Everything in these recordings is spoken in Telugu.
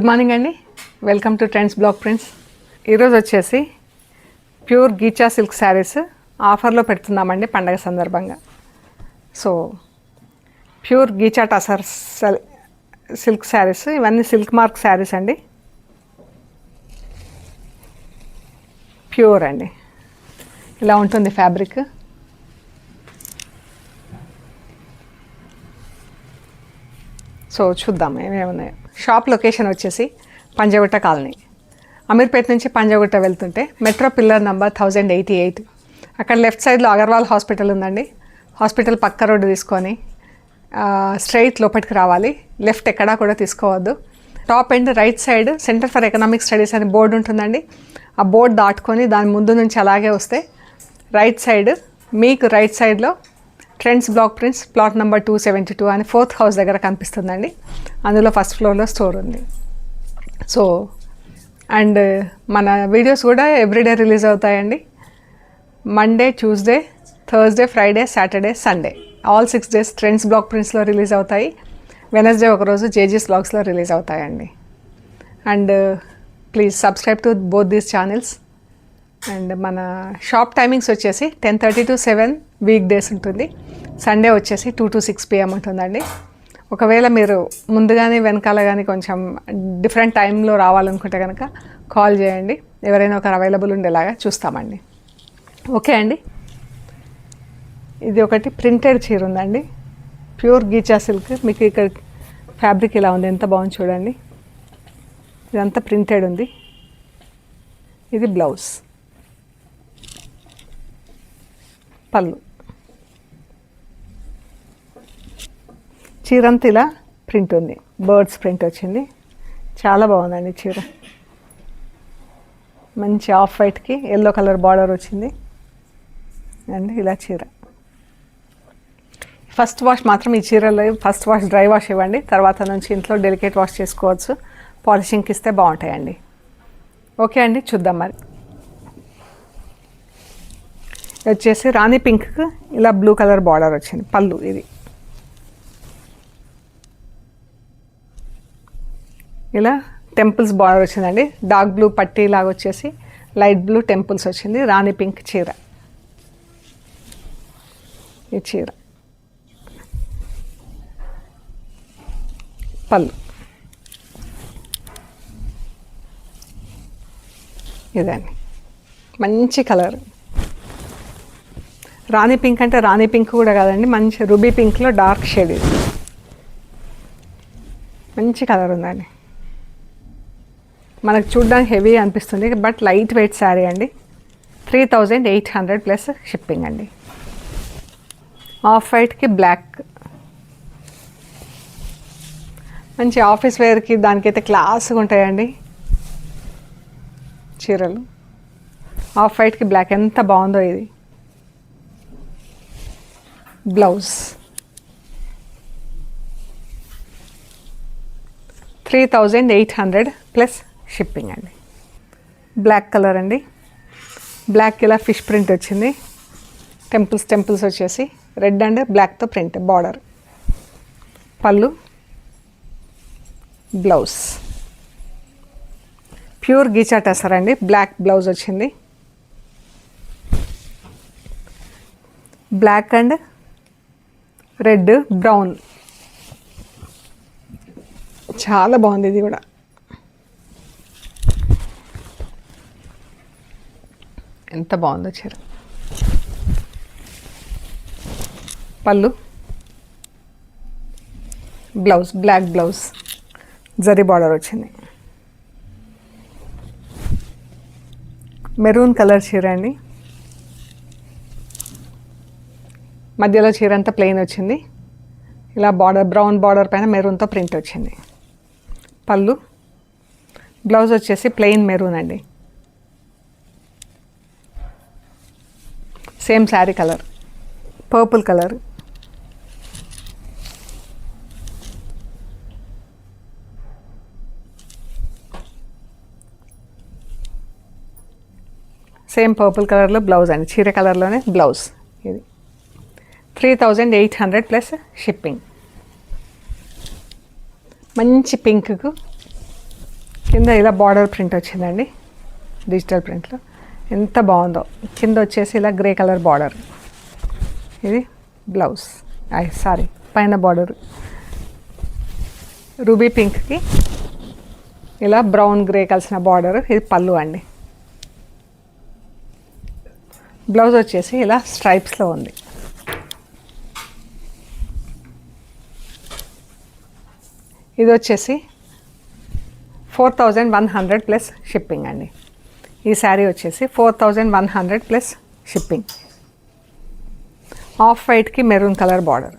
గుడ్ మార్నింగ్ అండి. Welcome to trends block prints. ఈరోజు వచ్చేసి ప్యూర్ గీచా సిల్క్ శారీస్ ఆఫర్లో పెడుతున్నామండి పండగ సందర్భంగా. So pure ghicha tussar silk saris, ఇవన్నీ సిల్క్ మార్క్ శారీస్ అండి. ప్యూర్ అండి. ఇలా ఉంటుంది ఫ్యాబ్రిక్. సో చూద్దాం ఏమేమి ఉన్నాయో. షాప్ లొకేషన్ వచ్చేసి పంజగుట్ట కాలనీ, అమీర్పేట నుంచి పంజగుట్ట వెళ్తుంటే మెట్రో పిల్లర్ నంబర్ 1088, అక్కడ లెఫ్ట్ సైడ్లో అగర్వాల్ హాస్పిటల్ ఉందండి. హాస్పిటల్ పక్క రోడ్డు తీసుకొని స్ట్రైట్ లోపలికి రావాలి. లెఫ్ట్ ఎక్కడా కూడా తీసుకోవద్దు. Top end right side centre for economic studies అని బోర్డు ఉంటుందండి. ఆ బోర్డు దాటుకొని దాని ముందు నుంచి అలాగే వస్తే రైట్ సైడ్ మీకు రైట్ సైడ్లో trends block prints plot number 272 అని 4th హౌస్ దగ్గర కనిపిస్తుందండి. అందులో ఫస్ట్ ఫ్లోర్లో స్టోర్ ఉంది. సో అండ్ మన వీడియోస్ కూడా ఎవ్రీడే రిలీజ్ అవుతాయండి. Monday, Tuesday, Thursday, Friday, Saturday, Sunday all 6 days trends black ప్రింట్స్లో రిలీజ్ అవుతాయి. వెనస్డే ఒకరోజు జేజీస్ బ్లాగ్స్లో రిలీజ్ అవుతాయండి. And please subscribe to both these channels. And మన షాప్ టైమింగ్స్ వచ్చేసి 10:30 to 7 వీక్ డేస్ ఉంటుంది. సండే వచ్చేసి 2 to 6 PM ఉంటుందండి. ఒకవేళ మీరు ముందుగానే వెనకాల కానీ కొంచెం డిఫరెంట్ టైంలో రావాలనుకుంటే కనుక కాల్ చేయండి. ఎవరైనా ఒకరు అవైలబుల్ ఉండేలాగా చూస్తామండి. ఓకే అండి. ఇది ఒకటి ప్రింటెడ్ చీర ఉందండి, ప్యూర్ గీచా సిల్క్. మీకు ఇక్కడ ఫ్యాబ్రిక్ ఇలా ఉంది, ఎంత బాగుంది చూడండి. ఇదంతా ప్రింటెడ్ ఉంది. ఇది బ్లౌజ్, పళ్ళు. చీరంతా ఇలా ప్రింట్ ఉంది, బర్డ్స్ ప్రింట్ వచ్చింది. చాలా బాగుందండి చీర. మంచి ఆఫ్ వైట్కి ఎల్లో కలర్ బార్డర్ వచ్చింది. అండ్ ఇలా చీర. ఫస్ట్ వాష్ మాత్రం ఈ చీరలో ఫస్ట్ వాష్ డ్రై వాష్ ఇవ్వండి. తర్వాత నుంచి ఇంట్లో డెలికేట్ వాష్ చేసుకోవచ్చు. పాలిషింగ్కి ఇస్తే బాగుంటాయండి. ఓకే అండి, చూద్దాం. మరి వచ్చేసి రాణి పింక్కి ఇలా బ్లూ కలర్ బార్డర్ వచ్చింది. పళ్ళు ఇది ఇలా టెంపుల్స్ బార్డర్ వచ్చిందండి. డార్క్ బ్లూ పట్టీ లాగా వచ్చేసి లైట్ బ్లూ టెంపుల్స్ వచ్చింది. రాణి పింక్ చీర. ఈ చీర పళ్ళు ఇదండి. మంచి కలర్. రాణి పింక్ అంటే రాణి పింక్ కూడా కాదండి, మంచి రూబీ పింక్లో డార్క్ షేడ్. ఇది మంచి కలర్ ఉందండి. మనకు చూడడానికి హెవీ అనిపిస్తుంది, బట్ లైట్ వెయిట్ శారీ అండి. 3800 ప్లస్ షిప్పింగ్ అండి. ఆఫ్ వైట్కి బ్లాక్, మంచి ఆఫీస్ వేర్కి దానికైతే క్లాస్గా ఉంటాయండి చీరలు. ఆఫ్ వైట్కి బ్లాక్ ఎంత బాగుందో ఇది. బ్లౌజ్ 3800 ప్లస్ షిప్పింగ్ అండి. బ్లాక్ కలర్ అండి. బ్లాక్ ఇలా ఫిష్ ప్రింట్ వచ్చింది. టెంపుల్స్ వచ్చేసి రెడ్ అండ్ బ్లాక్తో print border. Pallu, blouse pure ghicha tussar అండి. బ్లాక్ బ్లౌజ్ వచ్చింది. Black and red, brown. చాలా బాగుంది ఇది కూడా. ఎంత బాగుందో చీర. Pallu, blouse black blouse, zari border వచ్చింది. మెరూన్ కలర్ చీర అండి. మధ్యలో చీర అంతా ప్లెయిన్ వచ్చింది. ఇలా బార్డర్ బ్రౌన్ బార్డర్ పైన మెరూన్తో ప్రింట్ వచ్చింది. పళ్ళు, బ్లౌజ్ వచ్చేసి ప్లెయిన్ మెరూన్ అండి. Same sari colour purple colour. Same purple కలర్లో బ్లౌజ్ అండి. చీర కలర్లోనే బ్లౌజ్. ఇది 3800 ప్లస్ షిప్పింగ్. మంచి పింక్కు కింద ఇలా బార్డర్ ప్రింట్ వచ్చిందండి, డిజిటల్ ప్రింట్లో ఎంత బాగుందో. కింద వచ్చేసి ఇలా గ్రే కలర్ బార్డర్. ఇది బ్లౌజ్, సారీ పైన బార్డర్ రూబీ పింక్కి ఇలా బ్రౌన్ గ్రే కలిసిన బార్డర్. ఇది పళ్ళు అండి. బ్లౌజ్ వచ్చేసి ఇలా స్ట్రైప్స్లో ఉంది. ఇది వచ్చేసి 4100 ప్లస్ షిప్పింగ్ అండి. ఈ శారీ వచ్చేసి 4100 ప్లస్ షిప్పింగ్. ఆఫ్ వైట్కి మెరూన్ కలర్ బార్డర్.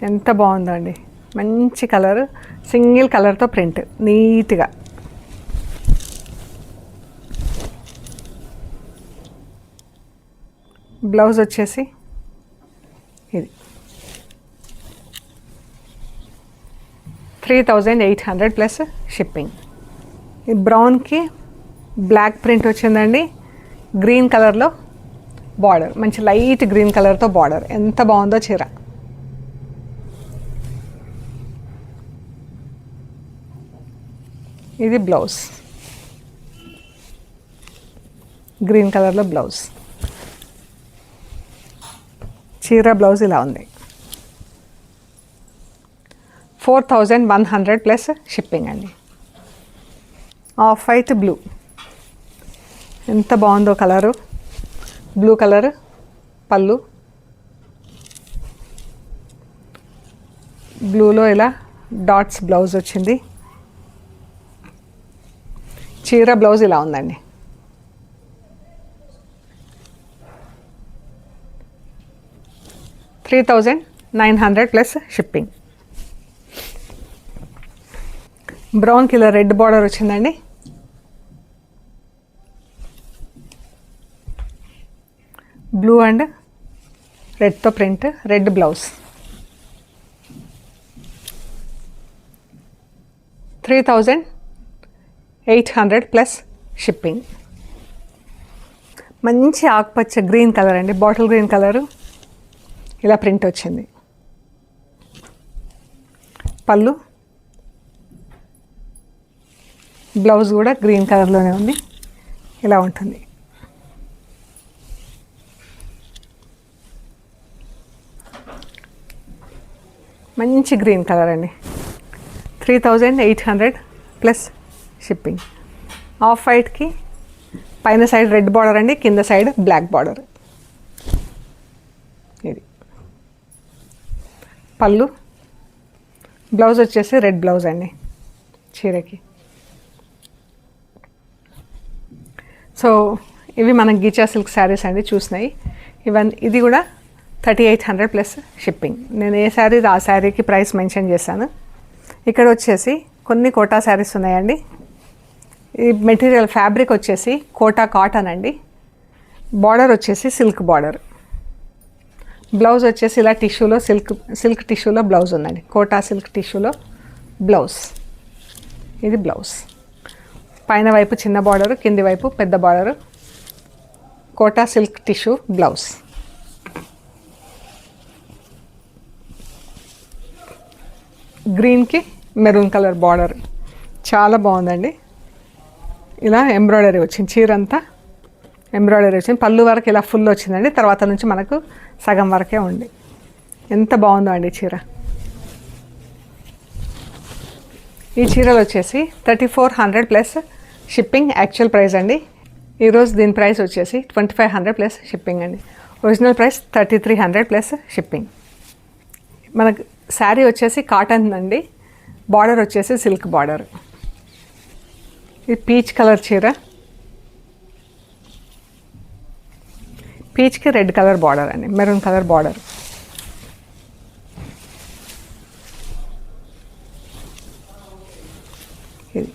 ఎంత బాగుందో అండి, మంచి కలర్, సింగిల్ కలర్తో ప్రింట్ నీట్గా. బ్లౌజ్ వచ్చేసి ఇది 3800 ప్లస్ షిప్పింగ్. ఈ బ్రౌన్కి బ్లాక్ ప్రింట్ వచ్చిందండి, గ్రీన్ కలర్లో బార్డర్, మంచి లైట్ గ్రీన్ కలర్తో బార్డర్. ఎంత బాగుందో చీర. ఇది బ్లౌజ్, గ్రీన్ కలర్లో బ్లౌజ్. చీర బ్లౌజ్ ఇలా ఉంది. 4100 ప్లస్ షిప్పింగ్ అండి. ఆఫ్ వైట్ బ్లూ, ఎంత బాగుందో కలరు. బ్లూ కలర్ పళ్ళు, బ్లూలో ఇలా డాట్స్ బ్లౌజ్ వచ్చింది. చీర బ్లౌజ్ ఇలా ఉందండి. $3900 ప్లస్ షిప్పింగ్. బ్రౌన్కి ఇలా రెడ్ బార్డర్ వచ్చిందండి. బ్లూ అండ్ రెడ్తో print, red blouse. 3800 plus shipping. మంచి ఆకుపచ్చ గ్రీన్ కలర్ అండి, బాటిల్ గ్రీన్ కలరు. ఇలా ప్రింట్ వచ్చింది. పళ్ళు, బ్లౌజ్ కూడా గ్రీన్ కలర్లోనే ఉంది. ఇలా ఉంటుంది. మంచి గ్రీన్ కలర్ అండి. 3800 ప్లస్ షిప్పింగ్. ఆఫ్ వైట్కి పైన సైడ్ రెడ్ బార్డర్ అండి, కింద సైడ్ బ్లాక్ బార్డర్. ఇది పళ్ళు, బ్లౌజ్ వచ్చేసి రెడ్ బ్లౌజ్ అండి చీరకి. సో ఇవి మన గీచా సిల్క్ శారీస్ అండి చూసినాయి. ఇది కూడా 3800 ప్లస్ షిప్పింగ్. నేను ఏ శారీ ఆ శారీకి ప్రైస్ మెన్షన్ చేశాను. ఇక్కడ వచ్చేసి కొన్ని కోటా శారీస్ ఉన్నాయండి. ఈ మెటీరియల్ ఫ్యాబ్రిక్ వచ్చేసి కోటా కాటన్ అండి. బార్డర్ వచ్చేసి సిల్క్ బార్డర్. బ్లౌజ్ వచ్చేసి ఇలా టిష్యూలో సిల్క్ టిష్యూలో బ్లౌజ్ ఉందండి. కోటా సిల్క్ టిష్యూలో బ్లౌజ్. ఇది బ్లౌజ్. పైన వైపు చిన్న బార్డరు, కింది వైపు పెద్ద border. Kota silk tissue blouse. గ్రీన్కి మెరూన్ కలర్ బార్డర్. చాలా బాగుందండి. ఇలా ఎంబ్రాయిడరీ వచ్చింది, చీర అంతా ఎంబ్రాయిడరీ వచ్చింది. పళ్ళు వరకు ఇలా ఫుల్ వచ్చిందండి, తర్వాత నుంచి మనకు సగం వరకే ఉంది. ఎంత బాగుందో అండి చీర. ఈ చీరలు వచ్చేసి 3400 ప్లస్ షిప్పింగ్. యాక్చువల్ ప్రైస్ అండి. ఈరోజు దీని ప్రైస్ వచ్చేసి 2500 ప్లస్ షిప్పింగ్ అండి. Original price 3300 plus shipping. మనకు శారీ వచ్చేసి కాటన్ అండి. బార్డర్ వచ్చేసి సిల్క్ బార్డర్. ఇది పీచ్ కలర్ చీర. పీచ్కి రెడ్ కలర్ బార్డర్ అండి, మెరూన్ కలర్ బార్డర్. ఇది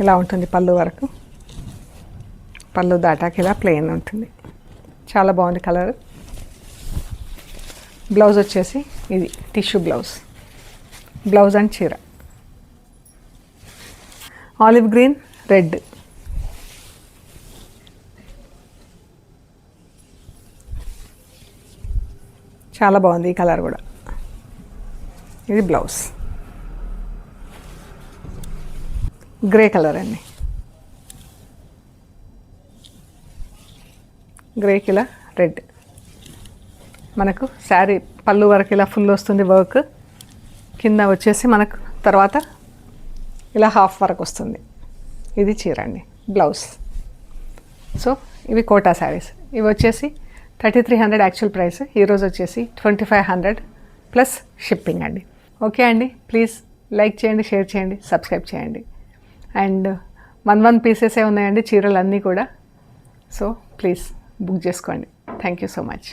ఇలా ఉంటుంది పళ్ళు వరకు. పళ్ళు దాటాకి ఇలా ప్లెయిన్ ఉంటుంది. చాలా బాగుంది కలర్. బ్లౌజ్ వచ్చేసి ఇది టిష్యూ బ్లౌజ్. బ్లౌజ్ అండ్ చీర ఆలివ్ గ్రీన్, రెడ్. చాలా బాగుంది ఈ కలర్ కూడా. ఇది బ్లౌజ్ గ్రే కలర్ అండి. గ్రేకి ఇలా రెడ్. మనకు శారీ పళ్ళు వరకు ఇలా ఫుల్ వస్తుంది వర్క్, కింద వచ్చేసి మనకు తర్వాత ఇలా హాఫ్ వరకు వస్తుంది. ఇది చీర అండి, బ్లౌజ్. సో ఇవి కోటా శారీస్. ఇవి వచ్చేసి 3300 యాక్చువల్ ప్రైస్, ఈరోజు వచ్చేసి 2500 ప్లస్ షిప్పింగ్ అండి. ఓకే అండి, ప్లీజ్ లైక్ చేయండి, షేర్ చేయండి, సబ్స్క్రైబ్ చేయండి. అండ్ 1 పీసెసే ఉన్నాయండి చీరలు అన్నీ కూడా. సో ప్లీజ్ బుక్ చేసుకోండి. Thank you so much.